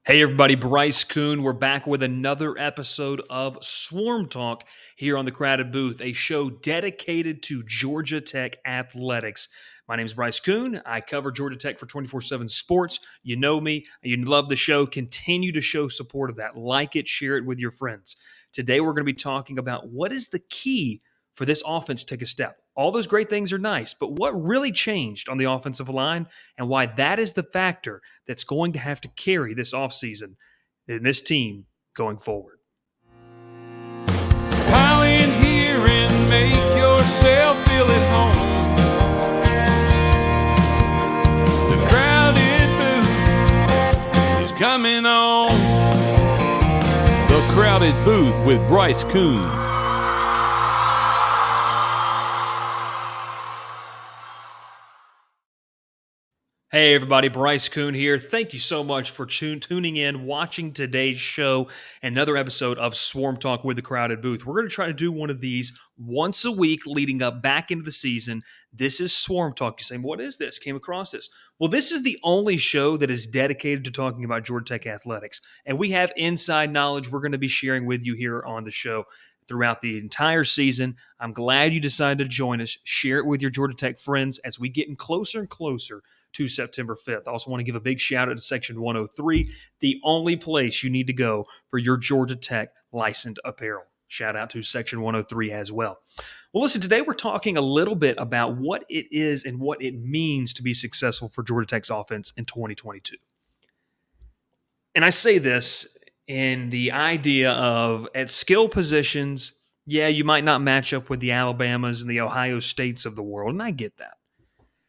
Hey everybody, Bryce Koon. We're back with another episode of Swarm Talk here on the Crowded Booth, a show dedicated to Georgia Tech athletics. My name is Bryce Koon. I cover Georgia Tech for 24/7 Sports. You know me. You love the show. Continue to show support of that. Like it, share it with your friends. Today we're going to be talking about what is the key for this offense to take a step. All those great things are nice, but what really changed on the offensive line and why that is the factor that's going to have to carry this offseason in this team going forward. Pile in here and make yourself feel at home. The crowded booth is coming on. The Crowded Booth with Bryce Koon. Hey everybody, Bryce Koon here. Thank you so much for tuning in, watching today's show, another episode of Swarm Talk with the Crowded Booth. We're going to try to do one of these once a week leading up back into the season. This is Swarm Talk. You're saying, what is this? Came across this. Well, this is the only show that is dedicated to talking about Georgia Tech athletics, and we have inside knowledge we're going to be sharing with you here on the show throughout the entire season. I'm glad you decided to join us. Share it with your Georgia Tech friends as we get closer and closer to September 5th. I also want to give a big shout out to Section 103, the only place you need to go for your Georgia Tech licensed apparel. Shout out to Section 103 as well. Well, listen, today we're talking a little bit about what it is and what it means to be successful for Georgia Tech's offense in 2022. And I say this in the idea of at skill positions, yeah, you might not match up with the Alabamas and the Ohio States of the world, and I get that.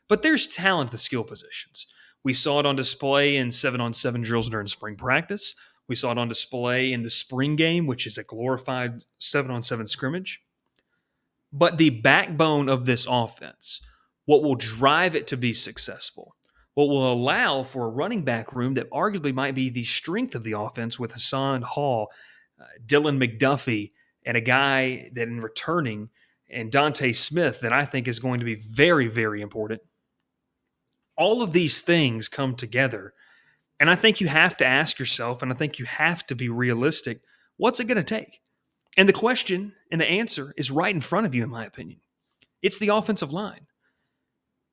But there's talent at the skill positions. We saw it on display in 7-on-7 drills during spring practice. We saw it on display in the spring game, which is a glorified 7-on-7 scrimmage. But the backbone of this offense, what will drive it to be successful, what will allow for a running back room that arguably might be the strength of the offense with Hassan Hall, Dylan McDuffie, and a guy that in returning, and Dante Smith that I think is going to be very, very important. All of these things come together, and I think you have to ask yourself, and I think you have to be realistic, what's it going to take? And the question and the answer is right in front of you, in my opinion. It's the offensive line.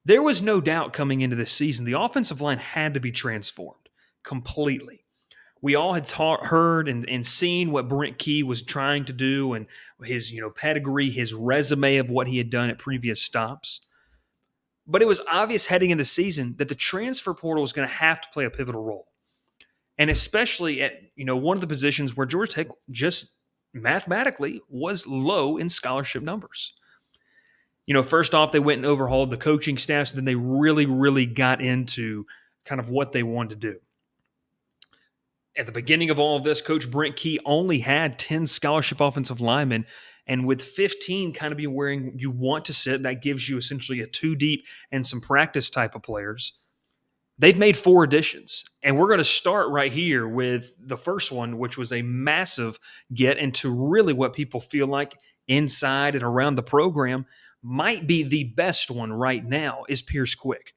There was no doubt coming into this season, the offensive line had to be transformed completely. We all had heard and seen what Brent Key was trying to do and his pedigree, his resume of what he had done at previous stops. But it was obvious heading into the season that the transfer portal was going to have to play a pivotal role. And especially at one of the positions where Georgia Tech just mathematically was low in scholarship numbers. First off, they went and overhauled the coaching staffs, and then they really, really got into kind of what they wanted to do. At the beginning of all of this, Coach Brent Key only had 10 scholarship offensive linemen, and with 15 kind of be where you want to sit, that gives you essentially a 2 deep and some practice type of players. They've made 4 additions, and we're going to start right here with the first one, which was a massive get into really what people feel like inside and around the program might be the best one right now is Pierce Quick.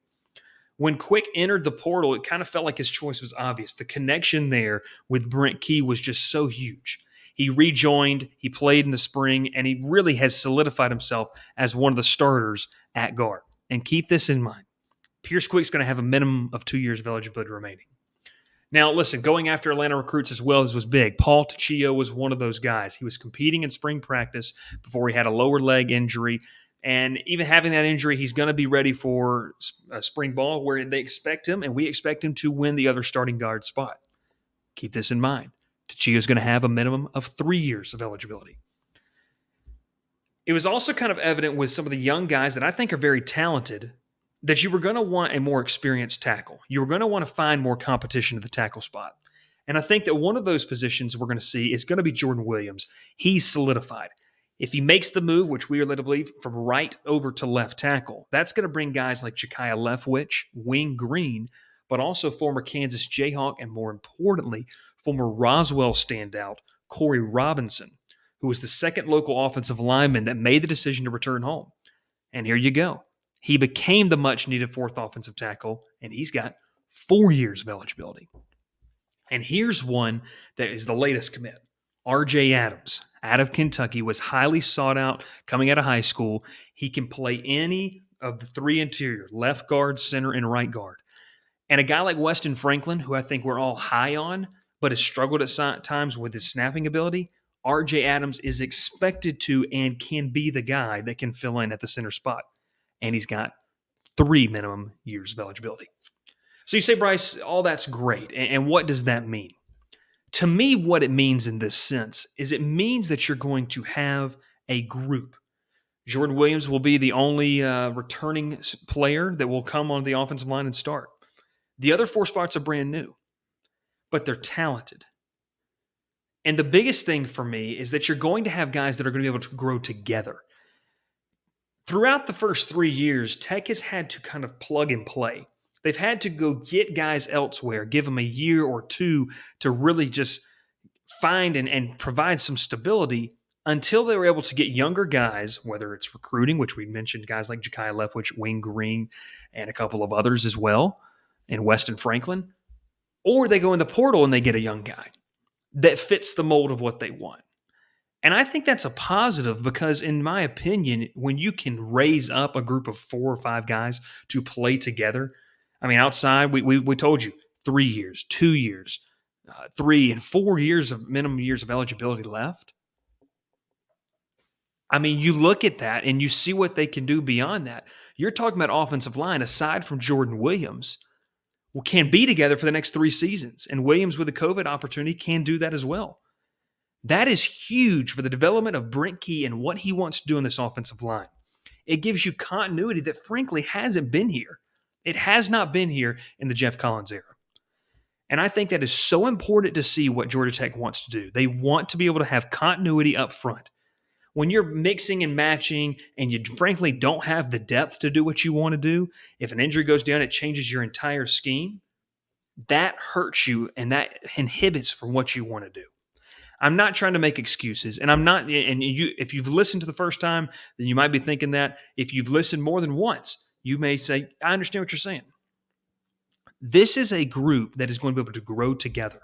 When Quick entered the portal, it kind of felt like his choice was obvious. The connection there with Brent Key was just so huge. He rejoined, he played in the spring, and he really has solidified himself as one of the starters at guard. And keep this in mind. Pierce Quick's going to have a minimum of 2 years of eligibility remaining. Now, listen, going after Atlanta recruits as well as was big. Paul Tachio was one of those guys. He was competing in spring practice before he had a lower leg injury. And even having that injury, he's going to be ready for spring ball where they expect him, and we expect him to win the other starting guard spot. Keep this in mind. Tachio's going to have a minimum of 3 years of eligibility. It was also kind of evident with some of the young guys that I think are very talented that you were going to want a more experienced tackle. You were going to want to find more competition at the tackle spot. And I think that one of those positions we're going to see is going to be Jordan Williams. He's solidified. If he makes the move, which we are led to believe, from right over to left tackle, that's going to bring guys like Jakiah Leftwich, Wing Green, but also former Kansas Jayhawk, and more importantly, former Roswell standout, Corey Robinson, who was the second local offensive lineman that made the decision to return home. And here you go. He became the much-needed 4th offensive tackle, and he's got 4 years of eligibility. And here's one that is the latest commit. RJ Adams, out of Kentucky, was highly sought out coming out of high school. He can play any of the three interior, left guard, center, and right guard. And a guy like Weston Franklin, who I think we're all high on, but has struggled at times with his snapping ability, RJ Adams is expected to and can be the guy that can fill in at the center spot. And he's got 3 minimum years of eligibility. So you say, Bryce, all that's great. And what does that mean? To me, what it means in this sense is it means that you're going to have a group. Jordan Williams will be the only returning player that will come on the offensive line and start. The other 4 spots are brand new, but they're talented. And the biggest thing for me is that you're going to have guys that are going to be able to grow together. Throughout the first 3 years, Tech has had to kind of plug and play. They've had to go get guys elsewhere, give them a year or two to really just find and provide some stability until they were able to get younger guys, whether it's recruiting, which we mentioned guys like Ja'Kai Leftwich, Wayne Green, and a couple of others as well, and Weston Franklin, or they go in the portal and they get a young guy that fits the mold of what they want. And I think that's a positive because, in my opinion, when you can raise up a group of 4 or 5 guys to play together, I mean, outside, we told you 3 years, 2 years, 3 and 4 years of minimum years of eligibility left. I mean, you look at that and you see what they can do beyond that. You're talking about offensive line, aside from Jordan Williams, can be together for the next 3 seasons. And Williams, with a COVID opportunity, can do that as well. That is huge for the development of Brent Key and what he wants to do in this offensive line. It gives you continuity that, frankly, hasn't been here. It has not been here in the Geoff Collins era. And I think that is so important to see what Georgia Tech wants to do. They want to be able to have continuity up front. When you're mixing and matching and you frankly don't have the depth to do what you want to do, if an injury goes down, it changes your entire scheme. That hurts you and that inhibits from what you want to do. I'm not trying to make excuses, and I'm not. And if you've listened to the first time, then you might be thinking that. If you've listened more than once, you may say, "I understand what you're saying." This is a group that is going to be able to grow together.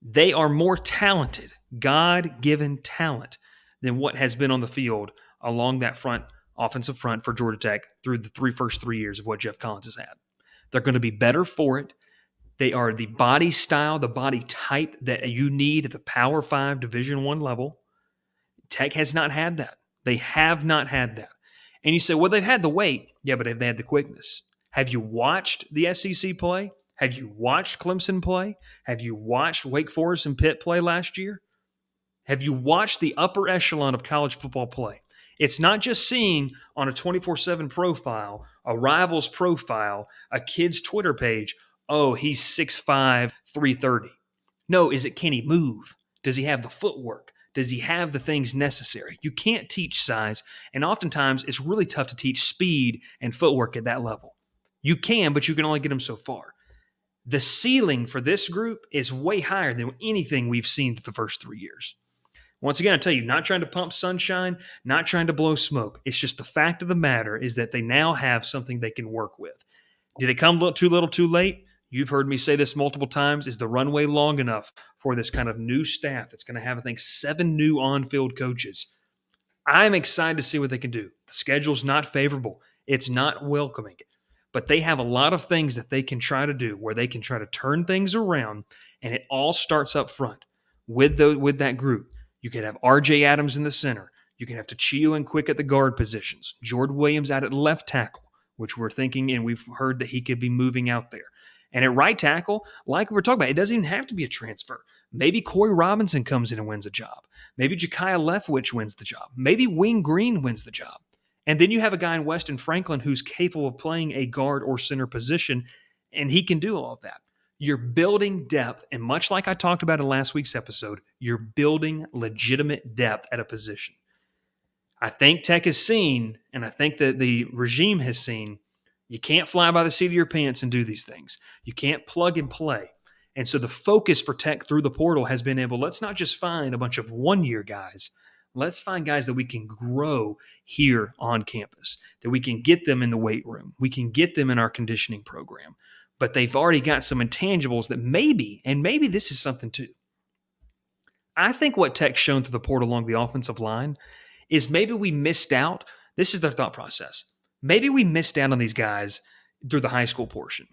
They are more talented, God-given talent, than what has been on the field along that front, offensive front for Georgia Tech through the first 3 years of what Geoff Collins has had. They're going to be better for it. They are the body style, the body type that you need at the Power 5 Division I level. Tech has not had that. They have not had that. And you say, well, they've had the weight. Yeah, but have they had the quickness? Have you watched the SEC play? Have you watched Clemson play? Have you watched Wake Forest and Pitt play last year? Have you watched the upper echelon of college football play? It's not just seeing on a 24/7 profile, a rival's profile, a kid's Twitter page, oh, he's 6'5", 330. No, can he move? Does he have the footwork? Does he have the things necessary? You can't teach size, and oftentimes it's really tough to teach speed and footwork at that level. You can, but you can only get them so far. The ceiling for this group is way higher than anything we've seen through the first 3 years. Once again, I tell you, not trying to pump sunshine, not trying to blow smoke. It's just the fact of the matter is that they now have something they can work with. Did it come too little too late? You've heard me say this multiple times. Is the runway long enough for this kind of new staff that's going to have, I think, 7 new on-field coaches? I'm excited to see what they can do. The schedule's not favorable. It's not welcoming. But they have a lot of things that they can try to do where they can try to turn things around, and it all starts up front with that group. You can have RJ Adams in the center. You can have Tachio and Quick at the guard positions. Jordan Williams out at left tackle, which we're thinking, and we've heard that he could be moving out there. And at right tackle, like we were talking about, it doesn't even have to be a transfer. Maybe Corey Robinson comes in and wins a job. Maybe Ja'Kai Leftwich wins the job. Maybe Wayne Green wins the job. And then you have a guy in Weston Franklin who's capable of playing a guard or center position, and he can do all of that. You're building depth, and much like I talked about in last week's episode, you're building legitimate depth at a position. I think Tech has seen, and I think that the regime has seen, you can't fly by the seat of your pants and do these things. You can't plug and play. And so the focus for Tech through the portal has been let's not just find a bunch of one-year guys. Let's find guys that we can grow here on campus, that we can get them in the weight room. We can get them in our conditioning program. but they've already got some intangibles that maybe this is something too. I think what Tech's shown through the portal along the offensive line is maybe we missed out. This is their thought process. Maybe we missed out on these guys through the high school portion.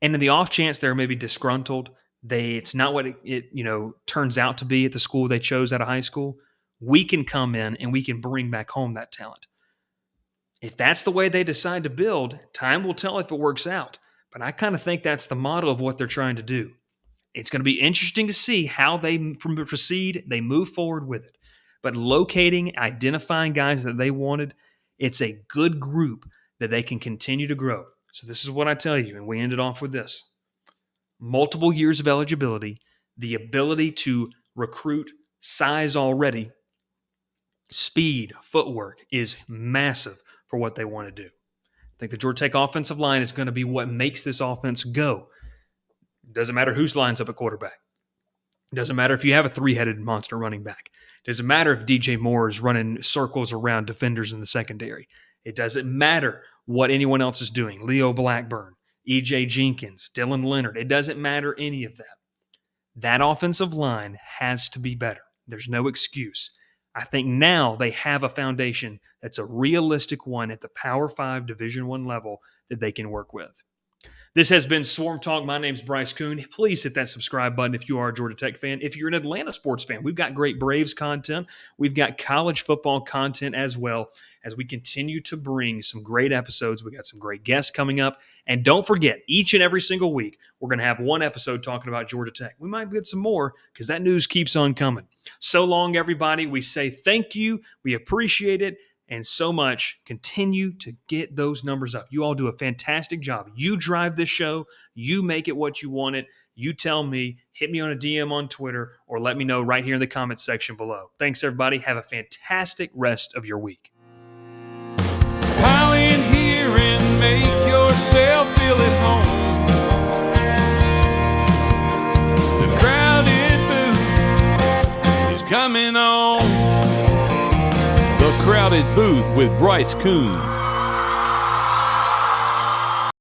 And in the off chance they're maybe disgruntled, it's not what it turns out to be at the school they chose out of high school, we can come in and we can bring back home that talent. If that's the way they decide to build, time will tell if it works out. But I kind of think that's the model of what they're trying to do. It's going to be interesting to see how they proceed. They move forward with it. But locating, identifying guys that they wanted, it's a good group that they can continue to grow. So this is what I tell you, and we ended off with this. Multiple years of eligibility, the ability to recruit, size already, speed, footwork is massive for what they want to do. I think the Georgia Tech offensive line is going to be what makes this offense go. It doesn't matter who lines up at quarterback. It doesn't matter if you have a three-headed monster running back. It doesn't matter if DJ Moore is running circles around defenders in the secondary. It doesn't matter what anyone else is doing. Leo Blackburn, E.J. Jenkins, Dylan Leonard. It doesn't matter any of that. That offensive line has to be better. There's no excuse. I think now they have a foundation that's a realistic one at the Power 5 Division I level that they can work with. This has been Swarm Talk. My name's Bryce Koon. Please hit that subscribe button if you are a Georgia Tech fan. If you're an Atlanta sports fan, we've got great Braves content. We've got college football content as well as we continue to bring some great episodes. We got some great guests coming up. And don't forget, each and every single week, we're going to have one episode talking about Georgia Tech. We might get some more because that news keeps on coming. So long, everybody. We say thank you. We appreciate it. And so much. Continue to get those numbers up. You all do a fantastic job. You drive this show. You make it what you want it. You tell me. Hit me on a DM on Twitter or let me know right here in the comments section below. Thanks, everybody. Have a fantastic rest of your week. Pile in here and make yourself feel at home. The crowded booth is coming on. The Crowded Booth with Bryce Koon.